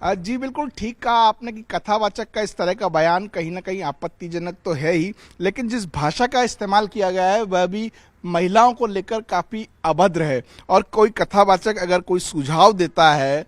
जी बिल्कुल ठीक कहा आपने कि कथावाचक का इस तरह का बयान कहीं ना कहीं आपत्तिजनक तो है ही, लेकिन जिस भाषा का इस्तेमाल किया गया है वह भी महिलाओं को लेकर काफी अभद्र है। और कोई कथावाचक अगर कोई सुझाव देता है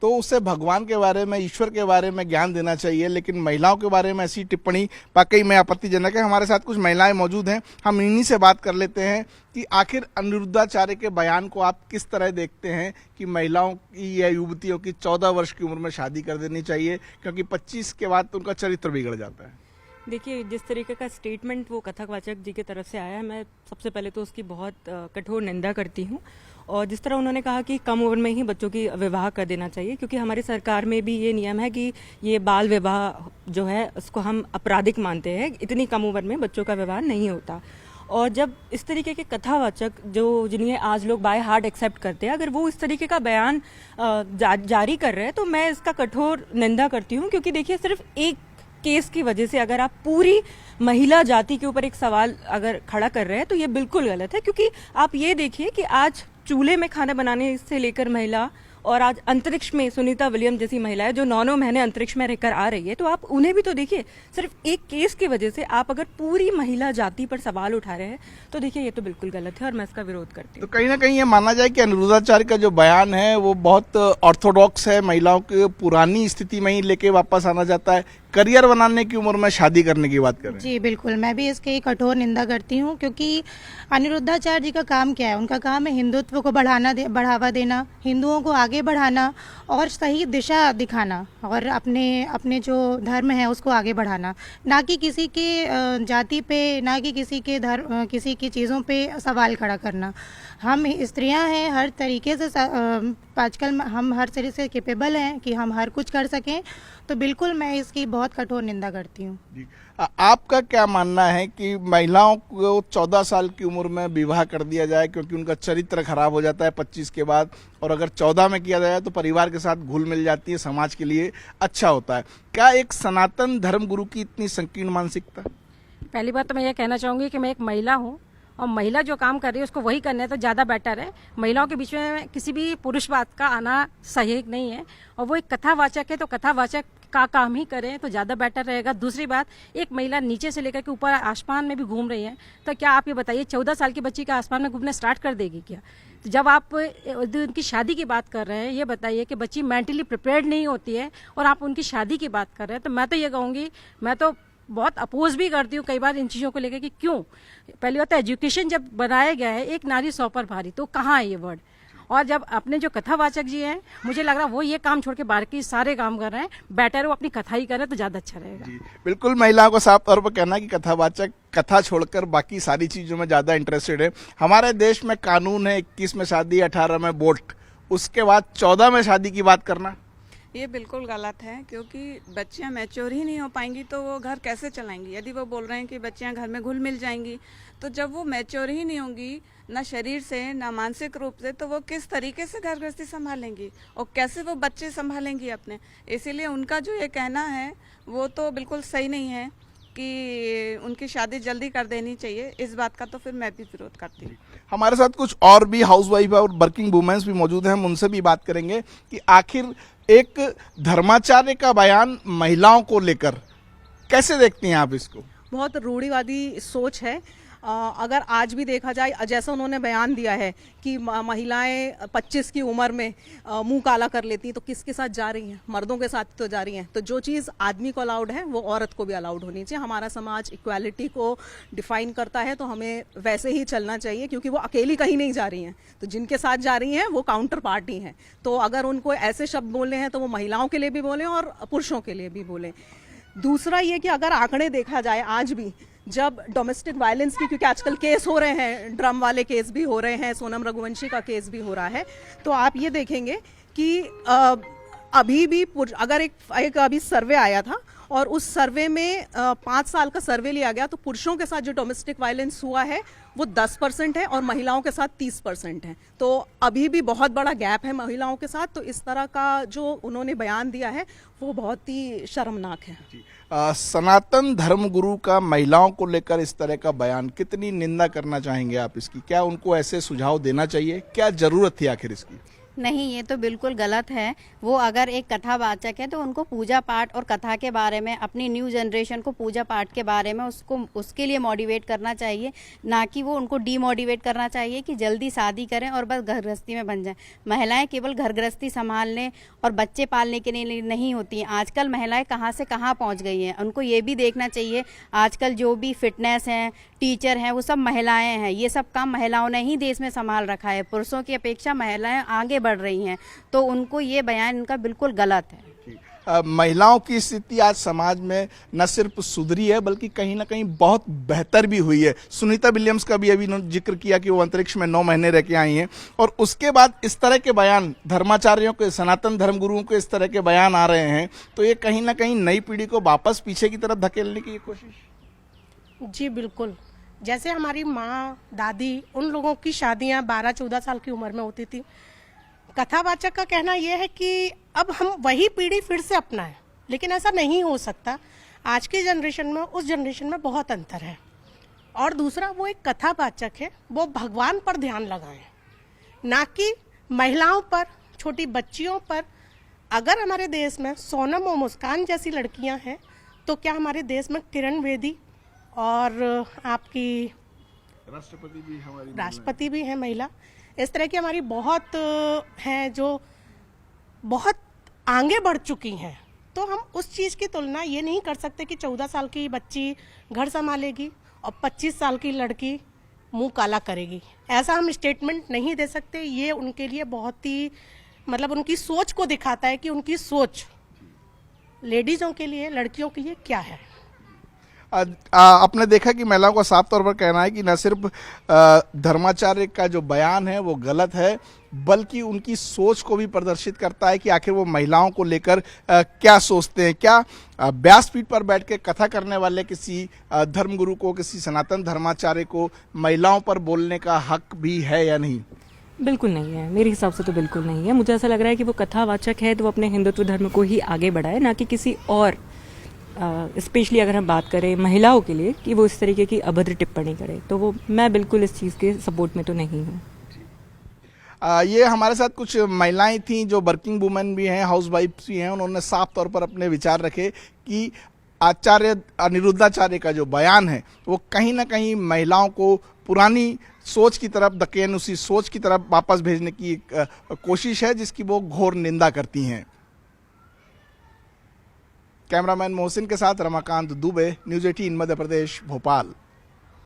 तो उसे भगवान के बारे में, ईश्वर के बारे में ज्ञान देना चाहिए, लेकिन महिलाओं के बारे में ऐसी टिप्पणी वाकई में आपत्तिजनक है। हमारे साथ कुछ महिलाएं मौजूद हैं, हम इन्हीं से बात कर लेते हैं कि आखिर अनिरुद्धाचार्य के बयान को आप किस तरह देखते हैं कि महिलाओं की या युवतियों की 14 वर्ष की उम्र में शादी कर देनी चाहिए, क्योंकि 25 के बाद तो उनका चरित्र बिगड़ जाता है। देखिए, जिस तरीके का स्टेटमेंट वो कथावाचक जी की तरफ से आया है, मैं सबसे पहले तो उसकी बहुत कठोर निंदा करती हूँ। और जिस तरह उन्होंने कहा कि कम उम्र में ही बच्चों की विवाह कर देना चाहिए, क्योंकि हमारी सरकार में भी ये नियम है कि ये बाल विवाह जो है उसको हम आपराधिक मानते हैं। इतनी कम उम्र में बच्चों का विवाह नहीं होता। और जब इस तरीके के कथावाचक जिन्हें आज लोग बाय हार्ट एक्सेप्ट करते हैं, अगर वो इस तरीके का बयान जारी कर रहे हैं तो मैं इसका कठोर निंदा करती हूँ। क्योंकि देखिए, सिर्फ एक केस की वजह से अगर आप पूरी महिला जाति के ऊपर एक सवाल अगर खड़ा कर रहे हैं तो ये बिल्कुल गलत है। क्योंकि आप ये देखिए कि आज चूल्हे में खाना बनाने से लेकर महिला, और आज अंतरिक्ष में सुनीता विलियम जैसी महिलाएं जो 9 महीने अंतरिक्ष में रहकर आ रही है, तो आप उन्हें भी तो देखिए। सिर्फ एक केस की वजह से आप अगर पूरी महिला जाति पर सवाल उठा रहे हैं तो देखिए ये तो बिल्कुल गलत है और मैं इसका विरोध करती हूँ। तो कहीं ना कहीं ये माना जाए कि अनिरुद्धाचार्य का जो बयान है वो बहुत ऑर्थोडॉक्स है, महिलाओं की पुरानी स्थिति में ही लेके वापस आना चाहता है, करियर बनाने की उम्र में शादी करने की बात कर रहे हैं। जी बिल्कुल, मैं भी इसकी कठोर निंदा करती हूँ। क्योंकि अनिरुद्धाचार्य जी का काम क्या है? उनका काम है हिंदुत्व को बढ़ावा देना, हिंदुओं को आगे बढ़ाना और सही दिशा दिखाना, और अपने अपने जो धर्म है उसको आगे बढ़ाना, ना कि किसी के जाति पे, ना कि किसी के धर्म, किसी की चीज़ों पे सवाल खड़ा करना। हम स्त्रियां हैं, हर तरीके से आजकल हम हर तरीके से कैपेबल हैं कि हम हर कुछ कर सकें। तो बिल्कुल मैं इसकी बहुत कठोर निंदा करती हूँ। आपका क्या मानना है कि महिलाओं को 14 साल की उम्र में विवाह कर दिया जाए क्योंकि उनका चरित्र खराब हो जाता है 25 के बाद, और अगर 14 में किया जाए तो परिवार के साथ घुल मिल जाती है, समाज के लिए अच्छा होता है? क्या एक सनातन धर्मगुरु की इतनी संकीर्ण मानसिकता? पहली बात तो मैं ये कहना चाहूँगी कि मैं एक महिला हूँ और महिला जो काम कर रही है उसको वही करना है तो ज़्यादा बेटर है। महिलाओं के बीच में किसी भी पुरुष बात का आना सही नहीं है, और वो एक कथावाचक है तो कथावाचक का काम ही करें तो ज़्यादा बेटर रहेगा। दूसरी बात, एक महिला नीचे से लेकर के ऊपर आसमान में भी घूम रही है, तो क्या आप ये बताइए 14 साल की बच्ची का आसमान में घूमना स्टार्ट कर देगी क्या? तो जब आप उनकी शादी की बात कर रहे हैं, ये बताइए कि बच्ची मेंटली प्रिपेयर्ड नहीं होती है और आप उनकी शादी की बात कर रहे हैं, तो मैं तो ये कहूँगी, मैं तो बहुत अपोज भी करती हूँ कई बार इन चीज़ों को लेकर कि क्यों। पहली बात तो एजुकेशन जब बनाया गया है, एक नारी 100 पर भारी, तो कहाँ है ये वर्ड? और जब अपने जो कथावाचक जी हैं, मुझे लग रहा है वो ये काम छोड़ के बाकी सारे काम कर रहे हैं, बेटर वो अपनी कथा ही करें तो ज़्यादा अच्छा रहेगा। जी बिल्कुल, महिलाओं को साफ तौर पर कहना है कि कथावाचक कथा छोड़कर बाकी सारी चीज़ों में ज़्यादा इंटरेस्टेड है। हमारे देश में कानून है 21 में शादी, 18 में वोट, उसके बाद 14 में शादी की बात करना ये बिल्कुल गलत है। क्योंकि बच्चियां मैच्योर ही नहीं हो पाएंगी तो वो घर कैसे चलाएंगी? यदि वो बोल रहे हैं कि बच्चियां घर में घुल मिल जाएंगी, तो जब वो मैच्योर ही नहीं होंगी ना शरीर से ना मानसिक रूप से, तो वो किस तरीके से घर गृहस्थी संभालेंगी और कैसे वो बच्चे संभालेंगी अपने? इसीलिए उनका जो ये कहना है वो तो बिल्कुल सही नहीं है कि उनकी शादी जल्दी कर देनी चाहिए। इस बात का तो फिर मैं भी विरोध करती हूँ। हमारे साथ कुछ और भी हाउसवाइफ और वर्किंग वुमेन्स भी मौजूद हैं, हम उनसे भी बात करेंगे कि आखिर एक धर्माचार्य का बयान महिलाओं को लेकर कैसे देखती हैं आप इसको? बहुत रूढ़िवादी सोच है। अगर आज भी देखा जाए, जैसा उन्होंने बयान दिया है कि महिलाएं 25 की उम्र में मुंह काला कर लेती हैं, तो किसके साथ जा रही हैं? मर्दों के साथ तो जा रही हैं। तो जो चीज़ आदमी को अलाउड है वो औरत को भी अलाउड होनी चाहिए। हमारा समाज इक्वालिटी को डिफाइन करता है, तो हमें वैसे ही चलना चाहिए, क्योंकि वो अकेली कहीं नहीं जा रही हैं। तो जिनके साथ जा रही हैं वो काउंटर पार्टी हैं। तो अगर उनको ऐसे शब्द बोलने हैं तो वो महिलाओं के लिए भी बोलें और पुरुषों के लिए भी बोलें। दूसरा ये कि अगर आंकड़े देखा जाए, आज भी जब डोमेस्टिक वायलेंस की, क्योंकि आजकल केस हो रहे हैं, ड्रम वाले केस भी हो रहे हैं, सोनम रघुवंशी का केस भी हो रहा है, तो आप ये देखेंगे कि अभी भी अगर एक अभी सर्वे आया था और उस सर्वे में 5 साल का सर्वे लिया गया, तो पुरुषों के साथ जो डोमेस्टिक वायलेंस हुआ है वो 10% है और महिलाओं के साथ 30% है। तो अभी भी बहुत बड़ा गैप है महिलाओं के साथ। तो इस तरह का जो उन्होंने बयान दिया है वो बहुत ही शर्मनाक है। सनातन धर्मगुरु का महिलाओं को लेकर इस तरह का बयान, कितनी निंदा करना चाहेंगे आप इसकी? क्या उनको ऐसे सुझाव देना चाहिए? क्या जरूरत थी आखिर इसकी? नहीं, ये तो बिल्कुल गलत है। वो अगर एक कथावाचक है तो उनको पूजा पाठ और कथा के बारे में, अपनी न्यू जनरेशन को पूजा पाठ के बारे में उसके लिए मोटिवेट करना चाहिए, ना कि वो उनको डीमोटिवेट करना चाहिए कि जल्दी शादी करें और बस घर गृहस्थी में बन जाएं। महिलाएं केवल घर गृहस्थी संभालने और बच्चे पालने के लिए नहीं होती हैं। आजकल महिलाएं कहाँ से कहाँ पहुँच गई हैं। उनको ये भी देखना चाहिए, आजकल जो भी फिटनेस हैं, टीचर हैं, वो सब महिलाएं हैं। ये सब काम महिलाओं ने ही देश में संभाल रखा है। पुरुषों की अपेक्षा महिलाएं आगे बढ़ रही हैं, तो उनको ये बयान इनका बिल्कुल गलत है। महिलाओं की स्थिति आज समाज में न सिर्फ सुधरी है बल्कि कहीं ना कहीं बहुत बेहतर भी हुई है। सुनीता विलियम्स का भी अभी जिक्र किया कि वो अंतरिक्ष में 9 महीने रह के आई हैं, और उसके बाद इस तरह के बयान धर्माचार्यों के, सनातन धर्मगुरुओं के इस तरह के बयान आ रहे हैं, तो ये कहीं ना कहीं नई पीढ़ी को वापस पीछे की तरफ धकेलने की कोशिश। जी बिल्कुल, जैसे हमारी माँ दादी, उन लोगों की शादियाँ 12-14 साल की उम्र में होती थी। कथावाचक का कहना यह है कि अब हम वही पीढ़ी फिर से अपनाएं, लेकिन ऐसा नहीं हो सकता। आज की जनरेशन में उस जनरेशन में बहुत अंतर है। और दूसरा, वो एक कथावाचक है, वो भगवान पर ध्यान लगाएं, ना कि महिलाओं पर, छोटी बच्चियों पर। अगर हमारे देश में सोनम और मुस्कान जैसी लड़कियां हैं, तो क्या हमारे देश में किरण बेदी और आपकी राष्ट्रपति भी है महिला, इस तरह की हमारी बहुत हैं जो बहुत आगे बढ़ चुकी हैं। तो हम उस चीज़ की तुलना ये नहीं कर सकते कि 14 साल की बच्ची घर संभालेगी और 25 साल की लड़की मुंह काला करेगी। ऐसा हम स्टेटमेंट नहीं दे सकते। ये उनके लिए बहुत ही, मतलब उनकी सोच को दिखाता है कि उनकी सोच लेडीज़ों के लिए, लड़कियों के लिए क्या है। आपने देखा कि महिलाओं का साफ तौर पर कहना है कि न सिर्फ धर्माचार्य का जो बयान है वो गलत है, बल्कि उनकी सोच को भी प्रदर्शित करता है कि आखिर वो महिलाओं को लेकर क्या सोचते हैं। क्या व्यासपीठ पर बैठ के कथा करने वाले किसी धर्मगुरु को, किसी सनातन धर्माचार्य को महिलाओं पर बोलने का हक भी है या नहीं? बिल्कुल नहीं है, मेरे हिसाब से तो बिल्कुल नहीं है। मुझे ऐसा लग रहा है कि वो कथावाचक है तो वो अपने हिंदुत्व धर्म को ही आगे बढ़ाए, ना कि किसी और, स्पेशली अगर हम बात करें महिलाओं के लिए, कि वो इस तरीके की अभद्र टिप्पणी करे। तो वो, मैं बिल्कुल इस चीज़ के सपोर्ट में तो नहीं हूँ। ये हमारे साथ कुछ महिलाएं थीं जो वर्किंग वुमेन भी हैं, हाउस वाइफ्स भी हैं। उन्होंने साफ तौर पर अपने विचार रखे कि आचार्य अनिरुद्धाचार्य का जो बयान है वो कहीं ना कहीं महिलाओं को पुरानी सोच की तरफ धकेल, उसी सोच की तरफ वापस भेजने की कोशिश है, जिसकी वो घोर निंदा करती हैं। कैमरामैन मोहसिन के साथ रमाकांत दुबे, न्यूज़ 18 मध्य प्रदेश, भोपाल।